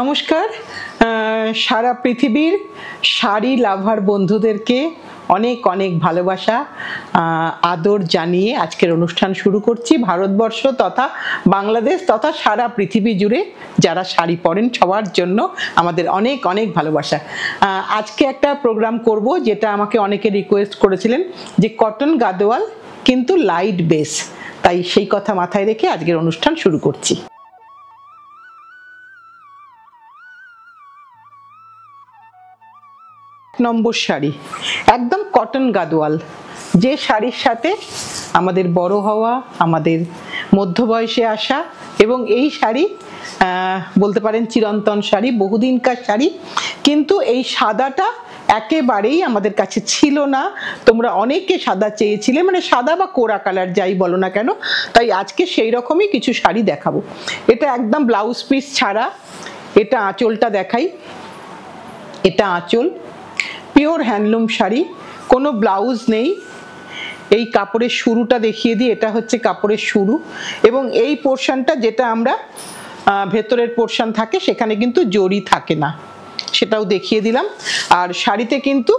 নমস্কার। সারা পৃথিবীর শাড়ি লাভার বন্ধুদেরকে অনেক অনেক ভালোবাসা আদর জানিয়ে আজকের অনুষ্ঠান শুরু করছি। ভারতবর্ষ তথা বাংলাদেশ তথা সারা পৃথিবী জুড়ে যারা শাড়ি পরেন সবার জন্য আমাদের অনেক অনেক ভালোবাসা। আজকে একটা প্রোগ্রাম করব যেটা আমাকে অনেকে রিকোয়েস্ট করেছিলেন যে কটন গাদোয়াল কিন্তু লাইট বেস, তাই সেই কথা মাথায় রেখে আজকের অনুষ্ঠান শুরু করছি। নম্বর শাড়ি একদম কটন গাদোয়াল, যে শাড়ির সাথে আমাদের বড় হওয়া, আমাদের মধ্য বয়সে আসা, এবং এই শাড়ি বলতে পারেন চিরন্তন শাড়ি, বহুদিনকার শাড়ি। কিন্তু এই সাদাটা একেবারেই আমাদের কাছে ছিল না। তোমরা অনেকে সাদা চেয়েছিলে, মানে সাদা বা কোরা কালার যাই বলো না কেন। তাই আজকে সেই রকমই কিছু শাড়ি দেখাবো। এটা একদম ব্লাউজ পিস ছাড়া। এটা আঁচলটা দেখাই, এটা আঁচল, পিওর হ্যান্ডলুম শাড়ি, কোনো ব্লাউজ নেই। এই কাপড়ের শুরুটা দেখিয়ে দিই, এটা হচ্ছে কাপড়ের শুরু, এবং এই পোর্শনটা যেটা আমরা ভেতরের পোর্শন থাকে সেখানে কিন্তু জড়ি থাকে না, সেটাও দেখিয়ে দিলাম। আর শাড়িতে কিন্তু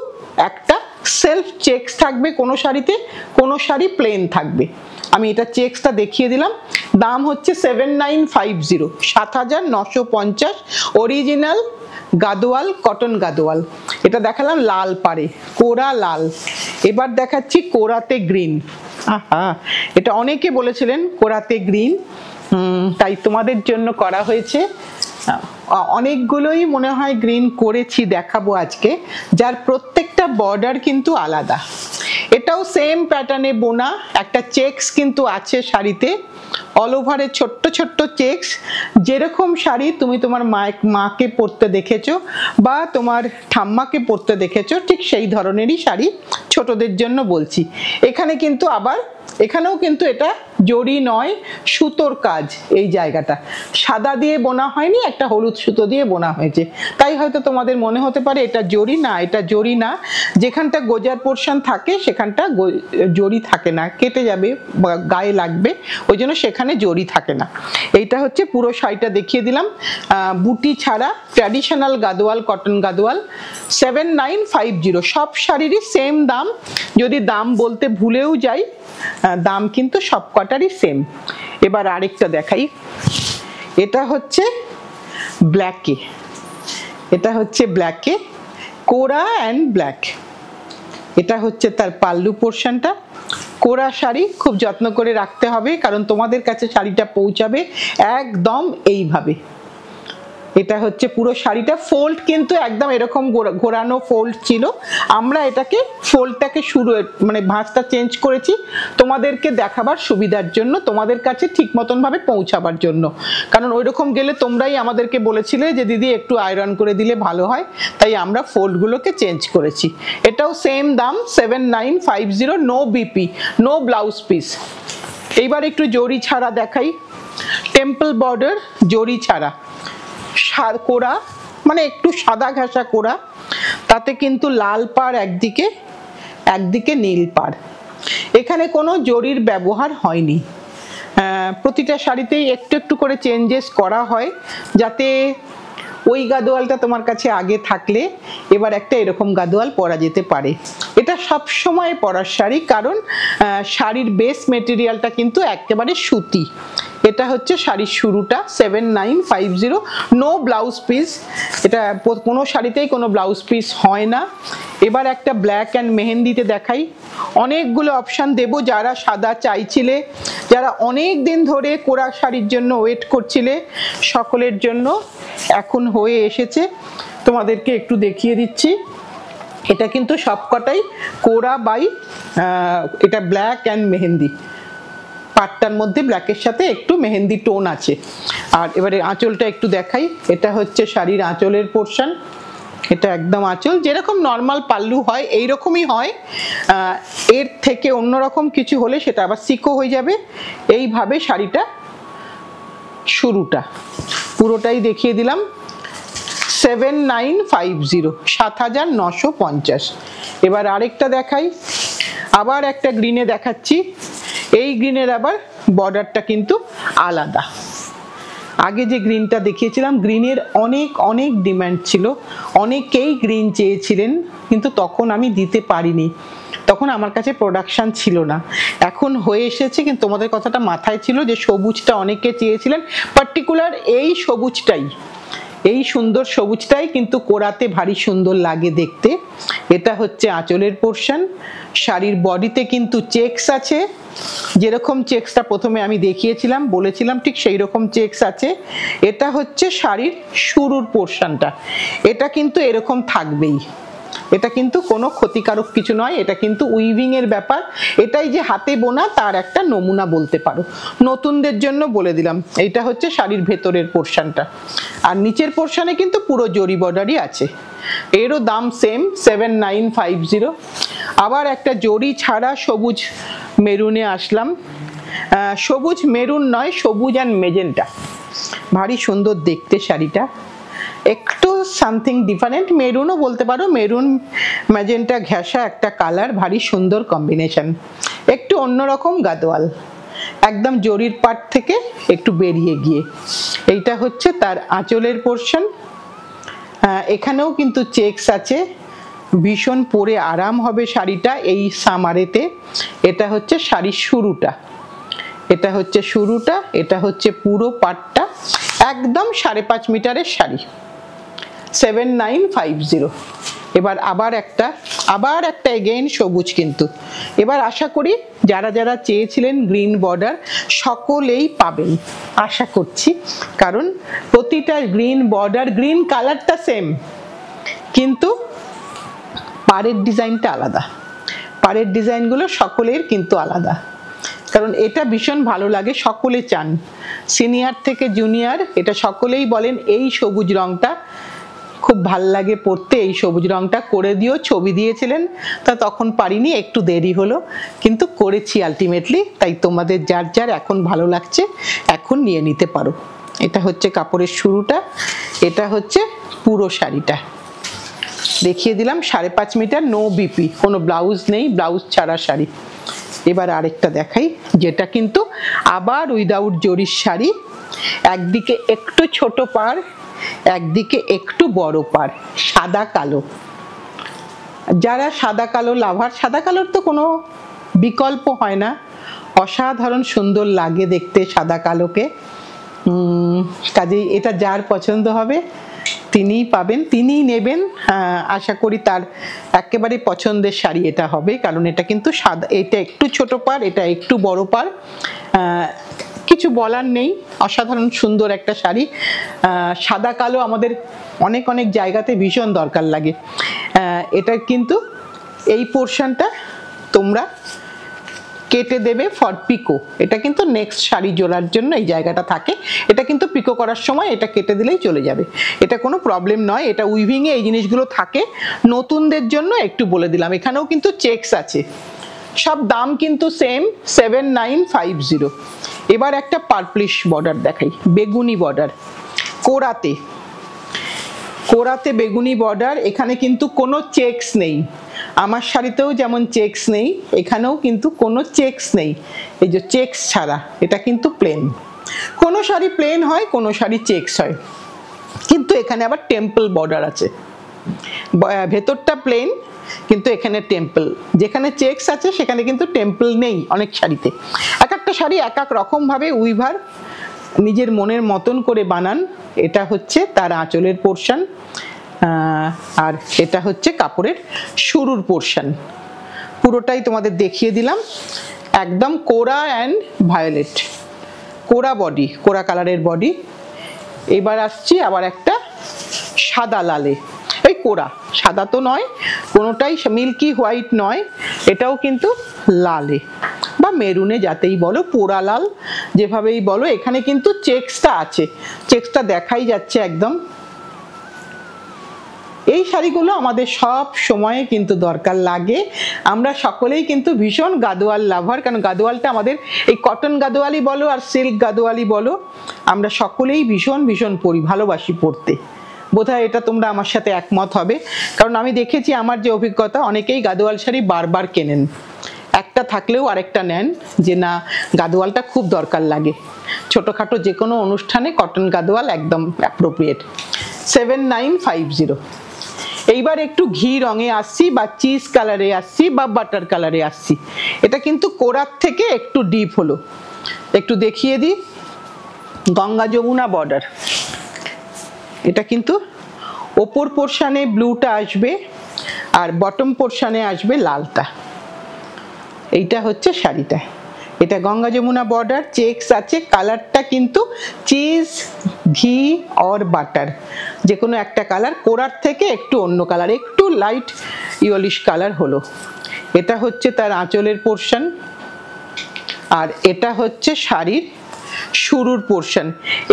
একটা সেলফ চেকস থাকবে কোনো শাড়িতে, কোনো শাড়ি প্লেন থাকবে। আমি এটা চেকসটা দেখিয়ে দিলাম। দাম হচ্ছে 7950, 7950, অরিজিনাল গাদোয়াল, কটন গাদোয়াল। এটা দেখালাম লাল পাড়ে, কোরা লাল। এবার দেখাচ্ছি কোরাতে গ্রিন। এটা অনেকে বলেছিলেন কোরাতে গ্রিন, তাই তোমাদের জন্য করা হয়েছে। অনেকগুলোই মনে হয় গ্রিন করেছি, দেখাবো আজকে, যার প্রত্যেকটা বর্ডার কিন্তু আলাদা। এটাও সেম প্যাটার্নে বোনা, একটা চেকস কিন্তু আছে শাড়িতে, অল ওভারে ছোট্ট ছোট্ট চেকস। যেরকম শাড়ি তুমি তোমার মাকে পরতে দেখেছো বা তোমার ঠাম্মাকে পরতে দেখেছো, ঠিক সেই ধরনেরই শাড়ি ছোটদের জন্য বলছি। এখানে কিন্তু আবার এখানেও কিন্তু এটা জড়ি নয়, সুতোর কাজ। এই জায়গাটা সাদা দিয়ে বোনা হয়নি, একটা হলুদ সুতো দিয়ে বোনা হয়েছে। তাই হয়তো তোমাদের মনে হতে পারে এটা জড়ি, না এটা জড়ি না। যেখানটা গোজার পোর্শন থাকে সেখানটা জড়ি থাকে না, কেটে যাবে, গায়ে লাগবে, ওই জন্য সেখানে জড়ি থাকে না। এইটা হচ্ছে পুরো শাড়িটা দেখিয়ে দিলাম, বুটি ছাড়া ট্র্যাডিশনাল গাদোয়াল, কটন গাদোয়াল। 7950, সব শাড়িরই সেম দাম। যদি দাম বলতে ভুলেও যাই, দাম কিন্তু সব কটারই সেম। এবার আরেকটা দেখাই, এটা হচ্ছে ব্ল্যাকে, এটা হচ্ছে ব্ল্যাকে, কোরা অ্যান্ড ব্ল্যাক। এটা হচ্ছে তার পাল্লু পোর্শনটা। কোরা শাড়ি খুব যত্ন করে রাখতে হবে, কারণ তোমাদের কাছে শাড়িটা পৌঁছাবে একদম এইভাবে। এটা হচ্ছে পুরো শাড়িটা। ফোল্ড কিন্তু একদম এরকম ঘোরানো ফোল্ড ছিল। আমরা এটাকে ফোল্ডটাকে মানে ভাঁজটা চেঞ্জ করেছি তোমাদেরকে দেখাবার সুবিধার জন্য, তোমাদের কাছে ঠিক মতন ভাবে পৌঁছাবার জন্য। কারণ ওই রকম গেলে তোমরাই আমাদেরকে বলেছিলে যে দিদি একটু আয়রন করে দিলে ভালো হয়, তাই আমরা ফোল্ডগুলোকে চেঞ্জ করেছি। এটাও সেম দাম 7950, no BP, no blouse piece. এইবার একটু জড়ি ছাড়া দেখাই, টেম্পল বর্ডার জড়ি ছাড়া, কোরা মানে একটু সাদা ঘাসা কোরা, তাতে কিন্তু লাল পাড় একদিকে, একদিকে নীল পাড়। এখানে কোনো জরির ব্যবহার হয়নি। প্রতিটা শাড়িতেই একটু একটু করে চেঞ্জেস করা হয়, যাতে ওই গাদোয়ালটা তোমার কাছে আগে থাকলে এবার একটা এরকম গাদোয়াল পরা যেতে পারে। এটা সব সময় পরার শাড়ি, কারণ শাড়ির বেস মেটেরিয়ালটা কিন্তু একেবারে সুতি। এটা হচ্ছে শাড়ির শুরুটা 7950, নো ব্লাউজ পিস। এটা কোনো শাড়িতেই কোনো ব্লাউজ পিস হয় না। এবার একটা ব্ল্যাক অ্যান্ড মেহেন্দিতে দেখাই। অনেকগুলো অপশান দেবো, যারা সাদা চাইছিলে, যারা অনেক দিন ধরে কোরা শাড়ির জন্য ওয়েট করছিলে, সকলের জন্য এখন হয়ে এসেছে। তোমাদেরকে একটু দেখিয়ে দিচ্ছি। এটা কিন্তু সবকটাই কোরা বাই, এটা ব্ল্যাক অ্যান্ড মেহেন্দি, পাটটার মধ্যে ব্ল্যাকের সাথে একটু মেহেন্দি টোন আছে। আর এবারে আঁচলটা একটু দেখাই। এটা হচ্ছে শাড়ির আঁচলের পোর্শন। এটা একদম আঁচল যেরকম নর্মাল পাল্লু হয় এইরকমই হয়, এর থেকে অন্যরকম কিছু হলে সেটা আবার সিকো হয়ে যাবে। এইভাবে শাড়িটা শুরুটা পুরোটাই দেখিয়ে দিলাম। 7950, 7950। এবার আরেকটা দেখাই, আবার একটা গ্রিনে দেখাচ্ছি। এই গ্রিনের আবার বর্ডারটা কিন্তু আলাদা। আগে যে গ্রিনটা দেখিয়েছিলাম, গ্রিনের অনেক অনেক ডিমান্ড ছিল, অনেকেই গ্রিন চেয়েছিলেন, কিন্তু তখন আমি দিতে পারিনি, তখন আমার কাছে প্রোডাকশন ছিল না। এখন হয়ে এসেছে, কিন্তু তোমাদের কথাটা মাথায় ছিল যে সবুজটা অনেকে চেয়েছিলেন, পার্টিকুলার এই সবুজটাই, এই সুন্দর সবুজটাই কিন্তু কোরাতে ভারী সুন্দর লাগে দেখতে। এটা হচ্ছে আঁচলের পোর্শন। শাড়ির বডিতে কিন্তু চেকস আছে, যেরকম চেকসটা প্রথমে আমি দেখিয়েছিলাম বলেছিলাম ঠিক সেই রকম চেকস আছে। এটা হচ্ছে শাড়ির শুরুর পোর্শনটা, এটা কিন্তু এরকম থাকবেই, এটা কিন্তু কোনো ক্ষতিকারক কিছু নয়, এটা কিন্তু উইভিং এর ব্যাপার, এটাই যে হাতে বোনা তার একটা নমুনা বলতে পারো, নতুনদের জন্য বলে দিলাম। এটা হচ্ছে শাড়ির ভেতরের পোর্শনটা, আর নিচের পোর্শনে কিন্তু পুরো জরি বর্ডারই আছে। এরও দাম সেম 7950। আবার একটা জরি ছাড়া সবুজ মেরুনে আসলাম, সবুজ মেরুন নয়, সবুজ অ্যান্ড মেজেন্টা, ভারী সুন্দর দেখতে শাড়িটা, একটু সামথিং ডিফারেন্ট, মেরুনও বলতে পারো, মেরুন ম্যাজেন্টা ঘেঁষা একটা কালার, ভারী সুন্দর কম্বিনেশন, একটু অন্যরকম গাদোয়াল, একদম জরির পাট থেকে একটু বেরিয়ে গিয়ে। এইটা হচ্ছে তার আঁচলের পোর্শন, এখানেও কিন্তু চেকস আছে, ভীষণ পরে আরাম হবে শাড়িটা এই সামারেতে। এটা হচ্ছে শাড়ির শুরুটা, এটা হচ্ছে শুরুটা, এটা হচ্ছে পুরো পাটটা, একদম 5.5 মিটারের শাড়ি, 7950। এবার আবার একটা এগেইন সবুজ, কিন্তু এবার আশা করি যারা যারা চেয়েছিলেন গ্রিন বর্ডার সকলেই পাবেন আশা করছি, কারণ প্রতিটা গ্রিন বর্ডার, গ্রিন কালারটা সেম, কিন্তু পাড়ের ডিজাইনটা আলাদা, পাড়ের ডিজাইনগুলো সকলের কিন্তু আলাদা, কারণ এটা ভীষণ ভালো লাগে, সকলে চান, সিনিয়র থেকে জুনিয়র, এটা সকলেই বলেন এই সবুজ রংটা খুব ভাল লাগে পরতে, এই সবুজ রংটা করে দিও, ছবি দিয়েছিলেন, তা তখন পারিনি, একটু দেরি হলো, কিন্তু করেছি আলটিমেটলি, তাই তোমাদের যার যার এখন ভালো লাগছে এখন নিয়ে নিতে পারো। এটা হচ্ছে কাপড়ের শুরুটা, এটা হচ্ছে পুরো শাড়িটা দেখিয়ে দিলাম, 5.5 মিটার, নো বিপি, কোনো ব্লাউজ নেই, ব্লাউজ ছাড়া শাড়ি। এবার আরেকটা দেখাই, যেটা কিন্তু আবার উইদাউট জরির শাড়ি, একদিকে একটু ছোট পাড়, একদিকে একটু বড় পাড়, সাদা কালো, যারা সাদা কালো লাভার, সাদা কালোর তো কোনো বিকল্প হয় না, অসাধারণ সুন্দর লাগে দেখতে সাদা কালোকে, কাজেই এটা যার পছন্দ হবে তিনিই পাবেন, তিনিই নেবেন, আশা করি তার একেবারে পছন্দের শাড়ি এটা হবে, কারণ এটা কিন্তু সাদা, এটা একটু ছোট পাড়, এটা একটু বড় পাড়, কিছু বলার নেই, অসাধারণ সুন্দর একটা শাড়ি। সাদা কালো আমাদের অনেক অনেক জায়গাতে ভীষণ দরকার লাগে, এটা কিন্তু এই পোর্শনটা তোমরা কেটে দেবে ফর পিকো, এটা কিন্তু নেক্সট শাড়ি জোড়ার জন্য এই জায়গাটা থাকে, এটা কিন্তু পিকো করার সময় এটা কেটে দিলেই চলে যাবে, এটা কোনো প্রবলেম নয়, এটা উইভিংয়ে এই জিনিসগুলো থাকে, নতুনদের জন্য একটু বলে দিলাম। এখানেও কিন্তু চেকস আছে, সব দাম কিন্তু সেম 7950। এবার একটা পার্পলিশ বর্ডার দেখাই, বেগুনি বর্ডার, কোরাতে, কোরাতে বেগুনি বর্ডার, এখানে কিন্তু কোনো চেকস নেই, আমার শাড়িতেও যেমন চেকস নেই, এখানেও কিন্তু কোনো চেকস নেই, এই যে চেকস ছাড়া, এটা কিন্তু প্লেন, কোনো শাড়ি প্লেন হয়, কোনো শাড়ি চেকস হয়, কিন্তু এখানে আবার টেম্পল বর্ডার আছে, ভেতরটা প্লেন কিন্তু এখানে টেম্পল, যেখানে চেকস আছে সেখানে কিন্তু টেম্পল নেই অনেক শাড়িতে, এক একটা শাড়ি এক এক রকম ভাবে উইভার নিজের মনের মতন করে বানান। এটা হচ্ছে তার আঁচলের পোর্শন, আর এটা হচ্ছে কাপড়ের শুরুর পোর্শন, পুরোটাই তোমাদের দেখিয়ে দিলাম, একদম কোরা অ্যান্ড ভায়োলেট, কোরা বডি, কোরা কালারের বডি। এবার আসছি আবার একটা সাদা লালে, এই কোরা সাদা তো নয়, কোনোটাই মিল্কি হোয়াইট নয়, এটাও কিন্তু লালে বা মেরুনে যাতেই বলো, পোড়া লাল যেভাবেই বলো, এখানে কিন্তু চেকসটা আছে, চেকসটা দেখাই যাচ্ছে একদম। এই শাড়িগুলো আমাদের সব সময়ে কিন্তু দরকার লাগে, আমরা সকলেই কিন্তু ভীষণ গাদোয়াল লাভার, কারণ গাদোয়ালটা আমাদের এই কটন গাদোয়ালি বলো আর সিল্ক গাদোয়ালি বলো, আমরা সকলেই ভীষণ ভীষণ পরি, ভালোবাসি পরতে, বোধহয় এটা তোমরা আমার সাথে একমত হবে, কারণ আমি দেখেছি আমার যে অভিজ্ঞতা, অনেকেই গাদোয়াল শাড়ি বারবার কেনেন, একটা থাকলেও আরেকটা নেন, যে না গাদোয়ালটা খুব দরকার লাগে, ছোটখাটো যে কোনো অনুষ্ঠানে কটন গাদোয়াল একদম অ্যাপ্রোপ্রিয়েট। 7950। এইবার একটু ঘি রঙে আসছি বা চিজ কালারে আসছি বা বাটার কালারে আসছি। এটা কিন্তু কোরার থেকে একটু ডিপ হলো, একটু দেখিয়ে দিই। গঙ্গা যমুনা বর্ডার, এটা কিন্তু ওপর পোর্শনে ব্লুটা আসবে আর বটম পোর্শনে আসবে লালটা। এইটা হচ্ছে শাড়িটা, এটা গঙ্গা যমুনা বর্ডার, চেকস আছে, কালারটা কিন্তু চিজ ঘি আর বাটার যে কোনো একটা কালার, কোরার থেকে একটু অন্য কালার, একটু লাইট ইয়েলিশ কালার হলো। এটা হচ্ছে তার আঁচলের পোর্শন আর এটা হচ্ছে শাড়ির শুরুর পোর্শন।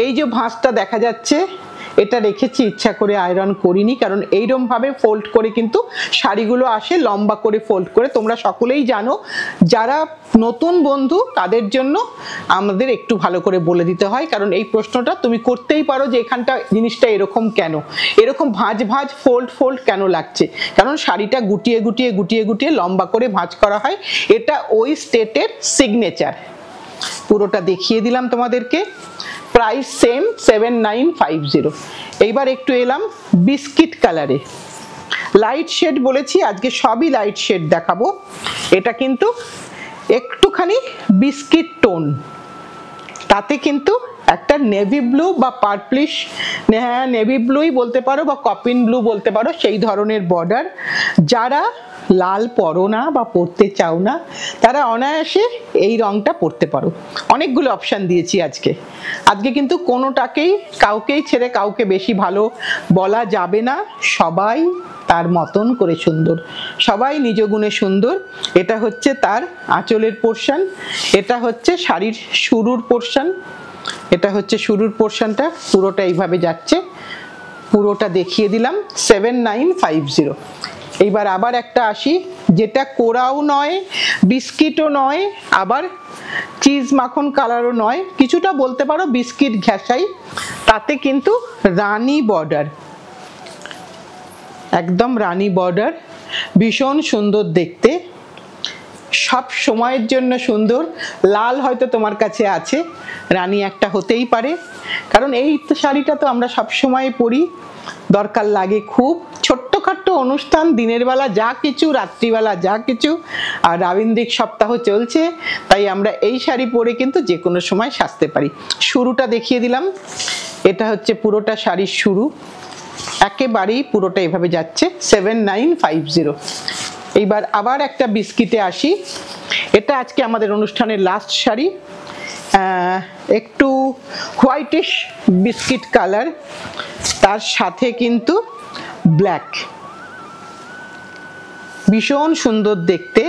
এই যে ভাঁজটা দেখা যাচ্ছে এটা রেখেছি, ইচ্ছা করে আয়রন করিনি, কারণ এইরকম ভাবে ফোল্ড করে কিন্তু শাড়িগুলো আসে লম্বা করে ফোল্ড করে। তোমরা সকলেই জানো, যারা নতুন বন্ধু তাদের জন্য আমাদের একটু ভালো করে বলে দিতে হয়, কারণ এই প্রশ্নটা তুমি করতেই পারো যে এখানটা জিনিসটা এরকম কেন, এরকম ভাঁজ ভাঁজ ফোল্ড ফোল্ড কেন লাগছে, কারণ শাড়িটা গুটিয়ে গুটিয়ে গুটিয়ে গুটিয়ে লম্বা করে ভাঁজ করা হয়। এটা ওই স্টেটের সিগনেচার। পুরোটা দেখিয়ে দিলাম তোমাদেরকে। Price same 7950। এইবার একটু এলাম বিস্কিট কালারে, লাইট শেড বলেছি আজকে সবই লাইট শেড দেখাবো। এটা কিন্তু একটুখানি বিস্কিট টোন, তাতে কিন্তু একটা নেভি ব্লু বা পার্পলিশ, হ্যাঁ নেভি ব্লুই বলতে পারো বা কপিন ব্লু বলতে পারো, সেই ধরনের বর্ডার। যারা লাল পরো না বা পরতে চাও না তারা অনায়াসে এই রংটা পরতে পারো। অনেকগুলো অপশান দিয়েছি আজকে কিন্তু কোনোটাকেই কাউকেই ছেড়ে কাউকে বেশি ভালো বলা যাবে না। সবাই তার মতন করে সুন্দর, সবাই নিজ গুণে সুন্দর। এটা হচ্ছে তার আঁচলের পোর্শন, এটা হচ্ছে শাড়ির শুরুর পোর্শন, এটা হচ্ছে শুরুর পোর্শনটা, পুরোটা এইভাবে যাচ্ছে। পুরোটা দেখিয়ে দিলাম 7950। এইবার আবার একটা আসি, যেটা কোরাও নয় বিস্কিটও নয় আবার চিজ মাখন কালারও নয়, কিছুটা বলতে পারো বিস্কিট ঘেঁষাই, তাতে কিন্তু রানী বর্ডার, একদম রানী বর্ডার, ভীষণ সুন্দর দেখতে, সব সময়ের জন্য সুন্দর। লাল হয়তো তোমার কাছে আছে, রানী একটা হতেই পারে, কারণ এই শাড়িটা তো আমরা সব সময় পরি, দরকার লাগে খুব। ছোট্টখাট্ট অনুষ্ঠান, দিনের বেলা যা কিছু, রাত্রিবেলা যা কিছু, আর রাবীন্দ্রিক সপ্তাহ চলছে, তাই আমরা এই শাড়ি পরে কিন্তু যে কোনো সময় সাজতে পারি। শুরুটা দেখিয়ে দিলাম, এটা হচ্ছে পুরোটা শাড়ির শুরু, একেবারেই পুরোটা এভাবে যাচ্ছে 7950। এইবার আবার একটা বিস্কিটে আসি, এটা আজকে আমাদের অনুষ্ঠানের লাস্ট শাড়ি, একটু হোয়াইটিশ বিস্কিট কালার, তার সাথে কিন্তু ব্ল্যাক, ভীষণ সুন্দর দেখতে।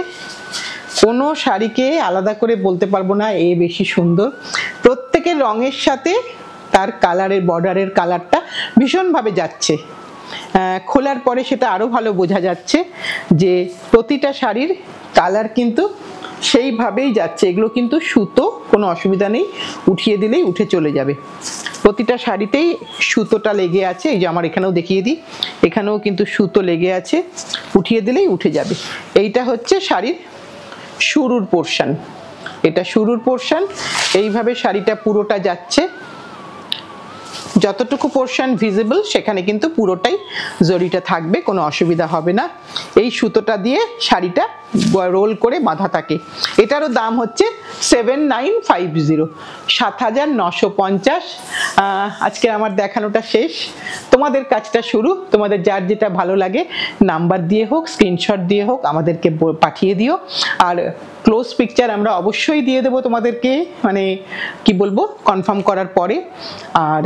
কোনো শাড়িকে আলাদা করে বলতে পারবো না এ বেশি সুন্দর, প্রত্যেকের রঙের সাথে তার কালারের বর্ডারের কালারটা ভীষণভাবে যাচ্ছে। খোলার পরে সেটা আরো ভালো বোঝা যাচ্ছে যে প্রতিটা শাড়ির কালার কিন্তু সেইভাবেই যাচ্ছে। এগুলো কিন্তু সুতো, কোনো অসুবিধা নেই, উঠিয়ে দিলেই উঠে চলে যাবে। প্রতিটা শাড়িতেই সুতোটা লেগে আছে, এই যে আমার এখানেও দেখিয়ে দিই, এখানেও কিন্তু সুতো লেগে আছে, উঠিয়ে দিলেই উঠে যাবে। এইটা হচ্ছে শাড়ির শুরুর পোর্শন, এটা শুরুর পোর্শন, এইভাবে শাড়িটা পুরোটা যাচ্ছে। যতটুকু পোর্শন ভিজিবল সেখানে কিন্তু পুরোটাই জরিটা থাকবে, কোনো অসুবিধা হবে না। এই সুতোটা দিয়ে শাড়িটা রোল করে বাঁধা থাকে। এটারও দাম হচ্ছে 7950, 7950। আজকে আমার দেখানোটা শেষ, তোমাদের কাজটা শুরু। তোমাদের যার যেটা ভালো লাগে নাম্বার দিয়ে হোক, স্ক্রিনশট দিয়ে হোক আমাদেরকে পাঠিয়ে দিও। আর ক্লোজ পিকচার আমরা অবশ্যই দিয়ে দেবো তোমাদেরকে, মানে কি বলবো, কনফার্ম করার পরে। আর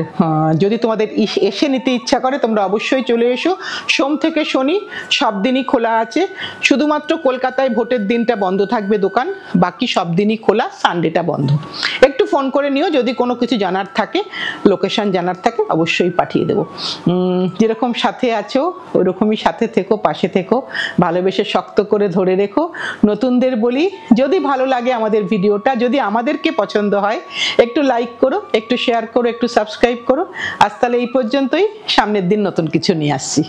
যদি তোমাদের এসে নিতে ইচ্ছা করে তোমরা অবশ্যই চলে এসো। সোম থেকে শনি সব দিনই খোলা আছে, শুধুমাত্র কলকাতায় ভোটের দিনটা বন্ধ থাকবে দোকান, বাকি সব দিনই খোলা, সানডেটা বন্ধ। একটু ফোন করে নিও, যদি কোনো কিছু জানার থাকে, লোকেশন জানার থাকে অবশ্যই পাঠিয়ে দেবো। যেরকম সাথে আছো ওরকমই সাথে থেকো, পাশে থেকো, ভালোবেসে শক্ত করে ধরে রেখো। নতুনদের বলি, যদি ভালো লাগে আমাদের ভিডিওটা, যদি আমাদেরকে পছন্দ হয়, একটু লাইক করো, একটু শেয়ার করো, একটু সাবস্ক্রাইব করো। আজ তাহলে এই পর্যন্তই, সামনের দিন নতুন কিছু নিয়ে আসছি।